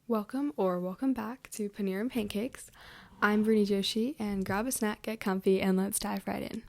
Welcome back to Paneer and Pancakes. I'm Vaaruni Joshi, and grab a snack, get comfy, and let's dive right in.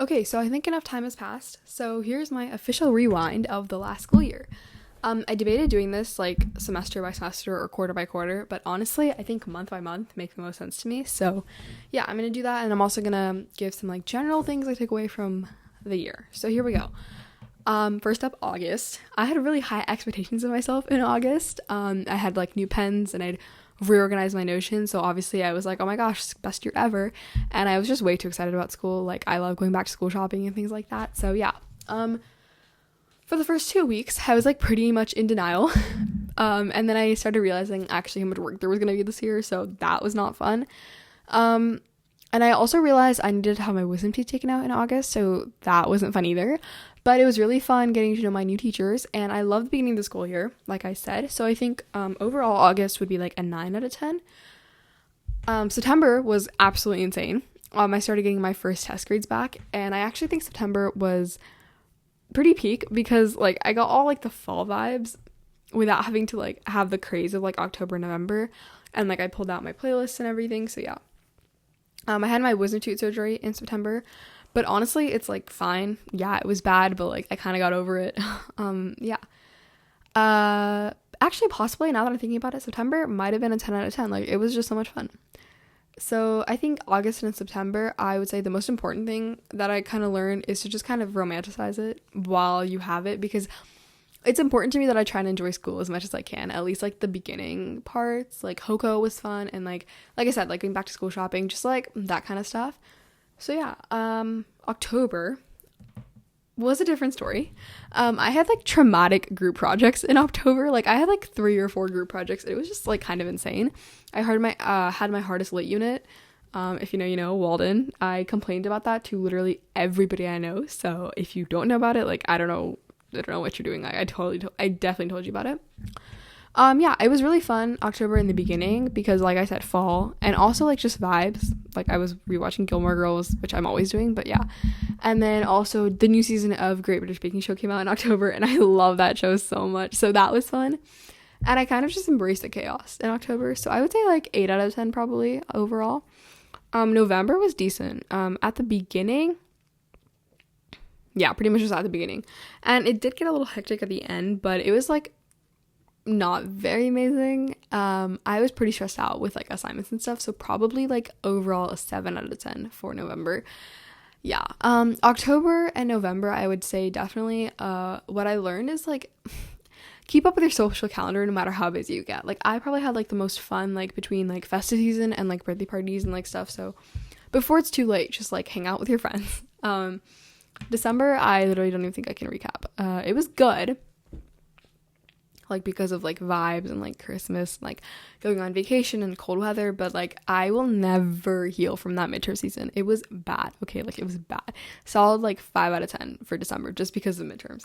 Okay, so I think enough time has passed, so here's my official rewind of the last school year. I debated doing this like semester by semester or quarter by quarter, but honestly, I think month by month makes the most sense to me. So yeah, I'm going to do that, and I'm also going to give some like general things I took away from the year. So here we go. First up, August. I had really high expectations of myself in August. I had like new pens and I'd reorganized my Notion. So obviously I was like, oh my gosh, it's the best year ever. And I was just way too excited about school. Like I love going back to school shopping and things like that. So yeah. For the first 2 weeks, I was like pretty much in denial. And then I started realizing actually how much work there was going to be this year. So that was not fun. And I also realized I needed to have my wisdom teeth taken out in August. So that wasn't fun either. But it was really fun getting to know my new teachers. And I loved the beginning of the school year, like I said. So I think overall August would be like a 9 out of 10. September was absolutely insane. I started getting my first test grades back. And I actually think September was pretty peak because like I got all like the fall vibes without having to like have the craze of like October and November, and like I pulled out my playlists and everything. So yeah, I had my wisdom tooth surgery in September, but honestly it's like fine. Yeah, it was bad, but like I kind of got over it. Actually possibly, now that I'm thinking about it, September might have been a 10 out of 10. Like it was just so much fun. So I think August and September, I would say the most important thing that I kind of learned is to just kind of romanticize it while you have it, because it's important to me that I try to enjoy school as much as I can, at least like the beginning parts. Like Hoko was fun, and like I said, like going back to school shopping, just like that kind of stuff. So yeah, October was a different story. I had like traumatic group projects in October. Like I had like 3 or 4 group projects. It was just like kind of insane. I had my hardest lit unit. If you know, Walden. I complained about that to literally everybody I know. So if you don't know about it, like I don't know what you're doing. Like I definitely told you about it. Yeah, it was really fun October in the beginning because like I said, fall, and also like just vibes. Like I was rewatching Gilmore Girls, which I'm always doing, but yeah. And then also the new season of Great British Baking Show came out in October, and I love that show so much. So that was fun. And I kind of just embraced the chaos in October. So I would say like 8 out of 10 probably overall. November was decent. At the beginning, yeah, pretty much just at the beginning. And it did get a little hectic at the end, but it was like not very amazing. I was pretty stressed out with like assignments and stuff, so probably like overall a 7 out of 10 for November. Yeah. October and November, I would say definitely what I learned is like keep up with your social calendar no matter how busy you get. Like I probably had like the most fun like between like festive season and like birthday parties and like stuff, so before it's too late, just like hang out with your friends. December, I literally don't even think I can recap. It was good, like because of like vibes and like Christmas, like going on vacation and cold weather, but like I will never heal from that midterm season. It was bad. Okay, like it was bad. Solid like 5 out of 10 for December just because of midterms.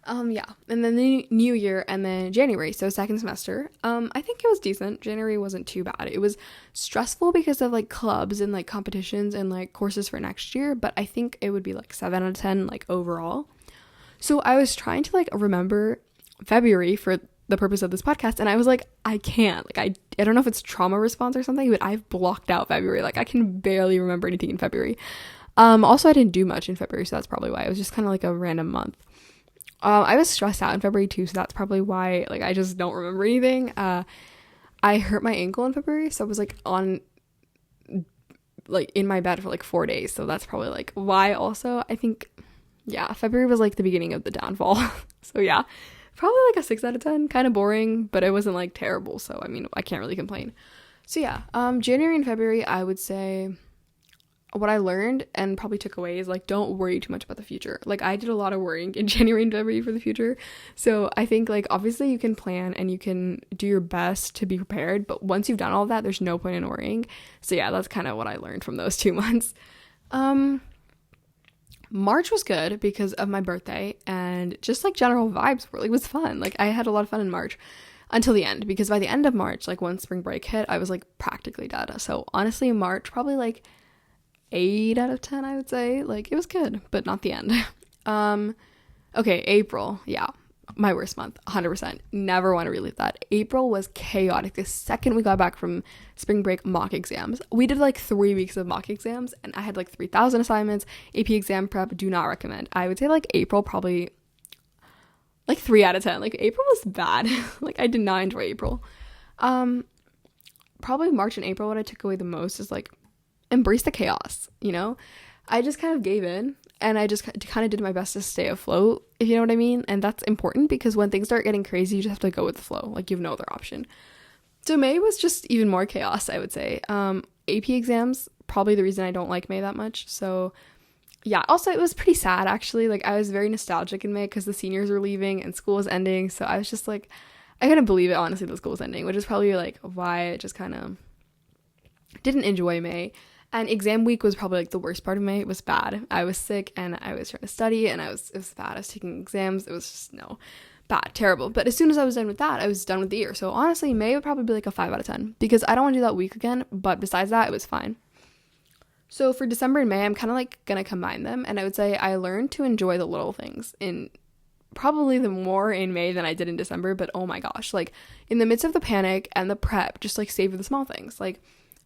Yeah, and then the new year, and then January, so second semester. I think it was decent. January wasn't too bad. It was stressful because of like clubs and like competitions and like courses for next year, but I think it would be like 7 out of 10 like overall. So I was trying to like remember February for the purpose of this podcast, and I was like, I can't. Like I don't know if it's trauma response or something, but I've blocked out February. Like I can barely remember anything in February. Also I didn't do much in February, so that's probably why. It was just kind of like a random month. I was stressed out in February too, so that's probably why like I just don't remember anything. I hurt my ankle in February, so I was like on like in my bed for like 4 days, so that's probably like why also. I think yeah, February was like the beginning of the downfall. So yeah, probably like a 6 out of 10, kind of boring, but it wasn't like terrible, so I mean I can't really complain. So yeah, January and February, I would say what I learned and probably took away is like don't worry too much about the future. Like I did a lot of worrying in January and February for the future, so I think like obviously you can plan and you can do your best to be prepared, but once you've done all of that, there's no point in worrying. So yeah, that's kind of what I learned from those 2 months. March was good because of my birthday, and just like general vibes were like was fun. Like I had a lot of fun in March until the end, because by the end of March, like once spring break hit, I was like practically dead. So honestly, March probably like 8 out of 10, I would say. Like, it was good, but not the end. Okay, April. Yeah, my worst month, 100%. Never want to relive that. April was chaotic. The second we got back from spring break mock exams, we did like 3 weeks of mock exams, and I had like 3,000 assignments. AP exam prep, do not recommend. I would say like April, probably like 3 out of 10. Like, April was bad. Like, I did not enjoy April. Probably March and April, what I took away the most is like, embrace the chaos, you know? I just kind of gave in, and I just kind of did my best to stay afloat, if you know what I mean. And that's important, because when things start getting crazy, you just have to go with the flow. Like, you have no other option. So May was just even more chaos, I would say. AP exams, probably the reason I don't like May that much. So yeah, also it was pretty sad, actually. Like, I was very nostalgic in May because the seniors were leaving and school was ending. So I was just like, I couldn't believe it, honestly, the school was ending, which is probably like why I just kind of didn't enjoy May. And exam week was probably like the worst part of May. It was bad. I was sick and I was trying to study, and it was bad. I was taking exams. It was just, no, bad, terrible. But as soon as I was done with that, I was done with the year. So honestly, May would probably be like a 5 out of 10, because I don't want to do that week again. But besides that, it was fine. So for December and May, I'm kind of like going to combine them. And I would say I learned to enjoy the little things in probably the more in May than I did in December. But oh my gosh, like in the midst of the panic and the prep, just like savor the small things. Like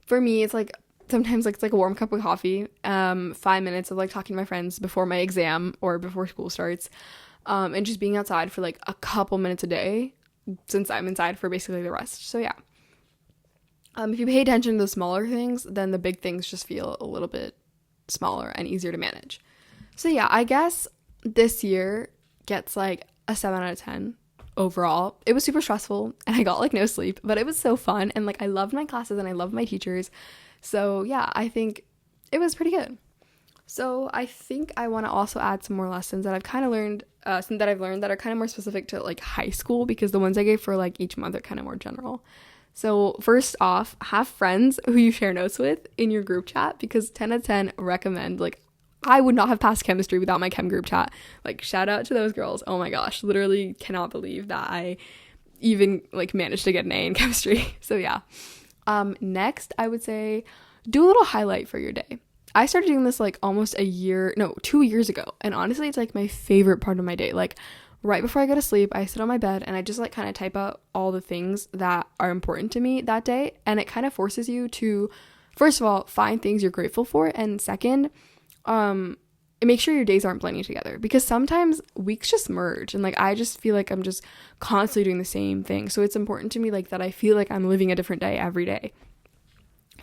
for me, it's like, sometimes like it's like a warm cup of coffee, 5 minutes of like talking to my friends before my exam or before school starts, and just being outside for like a couple minutes a day, since I'm inside for basically the rest. So yeah, if you pay attention to the smaller things, then the big things just feel a little bit smaller and easier to manage. So yeah, I guess this year gets like a 7 out of 10 overall. It was super stressful and I got like no sleep, but it was so fun, and like I loved my classes and I loved my teachers. So yeah, I think it was pretty good. So I think I want to also add some more lessons that I've kind of learned, that I've learned that are kind of more specific to like high school, because the ones I gave for like each month are kind of more general. So first off, have friends who you share notes with in your group chat, because 10 out of 10 recommend. Like, I would not have passed chemistry without my chem group chat. Like, shout out to those girls. Oh my gosh, literally cannot believe that I even like managed to get an A in chemistry. So yeah. Next, I would say do a little highlight for your day. I started doing this like almost 2 years ago. And honestly, it's like my favorite part of my day. Like right before I go to sleep, I sit on my bed and I just like kind of type out all the things that are important to me that day. And it kind of forces you to, first of all, find things you're grateful for. And second, make sure your days aren't blending together, because sometimes weeks just merge, and like I just feel like I'm just constantly doing the same thing. So it's important to me like that I feel like I'm living a different day every day.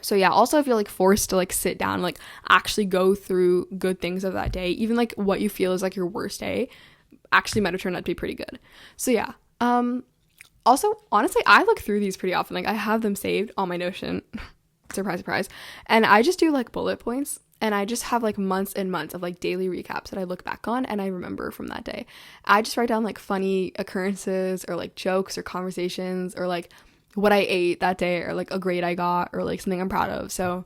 So yeah, also if you're like forced to like sit down and like actually go through good things of that day, even like what you feel is like your worst day actually might have turned out to be pretty good. So yeah. Also, honestly, I look through these pretty often. Like I have them saved on my Notion. Surprise, surprise. And I just do like bullet points. And I just have like months and months of like daily recaps that I look back on and I remember from that day. I just write down like funny occurrences or like jokes or conversations or like what I ate that day or like a grade I got or like something I'm proud of. So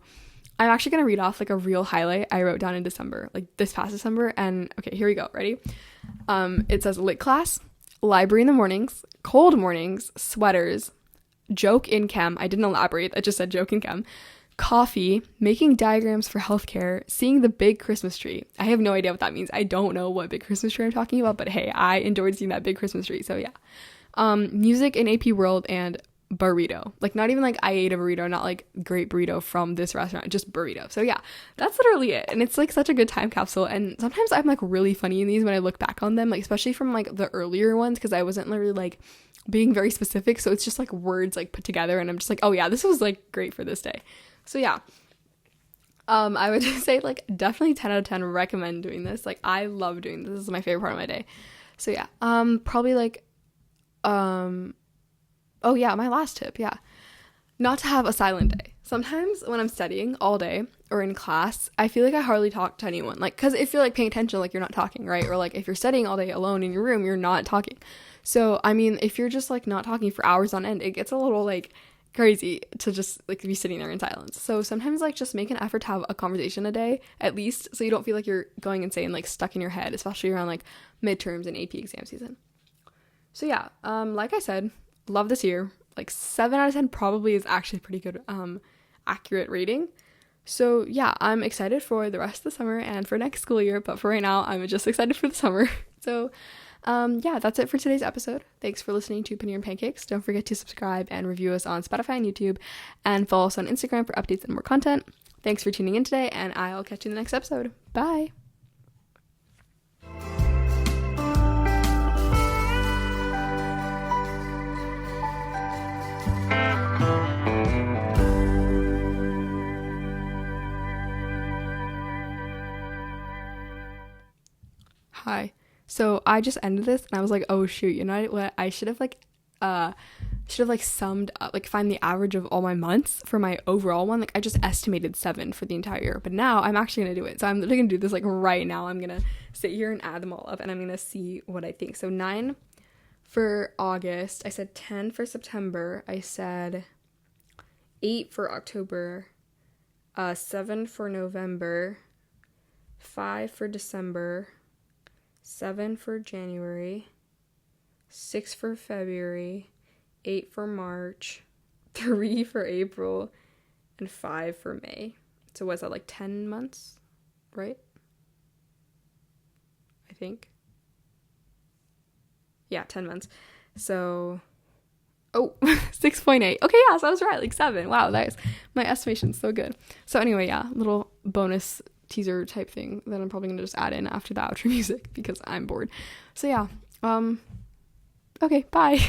I'm actually going to read off like a real highlight I wrote down in December, like this past December. And okay, here we go. Ready? It says lit class, library in the mornings, cold mornings, sweaters, joke in chem. I didn't elaborate. I just said joke in chem. Coffee, making diagrams for healthcare, seeing the big Christmas tree. I have no idea what that means. I don't know what big Christmas tree I'm talking about, but hey, I enjoyed seeing that big Christmas tree. So yeah. Music in AP World and burrito. Like not even like I ate a burrito, not like great burrito from this restaurant, just burrito. So yeah, that's literally it. And it's like such a good time capsule. And sometimes I'm like really funny in these when I look back on them, like especially from like the earlier ones, because I wasn't literally like being very specific. So it's just like words like put together and I'm just like, oh yeah, this was like great for this day. So yeah, I would just say like definitely 10 out of 10 recommend doing this. Like I love doing this. This is my favorite part of my day. So yeah, probably like, oh yeah, my last tip. Yeah. Not to have a silent day. Sometimes when I'm studying all day or in class, I feel like I hardly talk to anyone. Like, cause if you're like paying attention, like you're not talking, right? Or like if you're studying all day alone in your room, you're not talking. So, I mean, if you're just like not talking for hours on end, it gets a little like crazy to just like be sitting there in silence. So sometimes like just make an effort to have a conversation a day at least, so you don't feel like you're going insane, like stuck in your head, especially around like midterms and AP exam season. So yeah, like I said, love this year. Like 7 out of 10 probably is actually pretty good accurate rating. So yeah, I'm excited for the rest of the summer and for next school year, but for right now, I'm just excited for the summer. So yeah, that's it for today's episode. Thanks for listening to Paneer and Pancakes. Don't forget to subscribe and review us on Spotify and YouTube, and follow us on Instagram for updates and more content. Thanks for tuning in today, and I'll catch you in the next episode. Bye! Hi. So I just ended this and I was like, oh shoot, you know what? I should have summed up, like find the average of all my months for my overall one. Like I just estimated 7 for the entire year, but now I'm actually gonna do it. So I'm literally gonna do this like right now. I'm gonna sit here and add them all up and I'm gonna see what I think. So 9 for August, I said 10 for September, I said 8 for October, 7 for November, 5 for December, 7 for January, 6 for February, 8 for March, 3 for April, and 5 for May. So was that like 10 months, right? I think. Yeah, 10 months. So, 6.8. Okay, yeah, so I was right, like 7. Wow, my estimation's so good. So anyway, yeah, little bonus teaser type thing that I'm probably gonna just add in after the outro music because I'm bored. So yeah, okay, bye.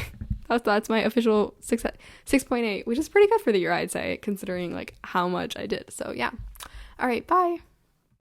That's my official 6.8, which is pretty good for the year, I'd say, considering like how much I did. So yeah, all right, bye.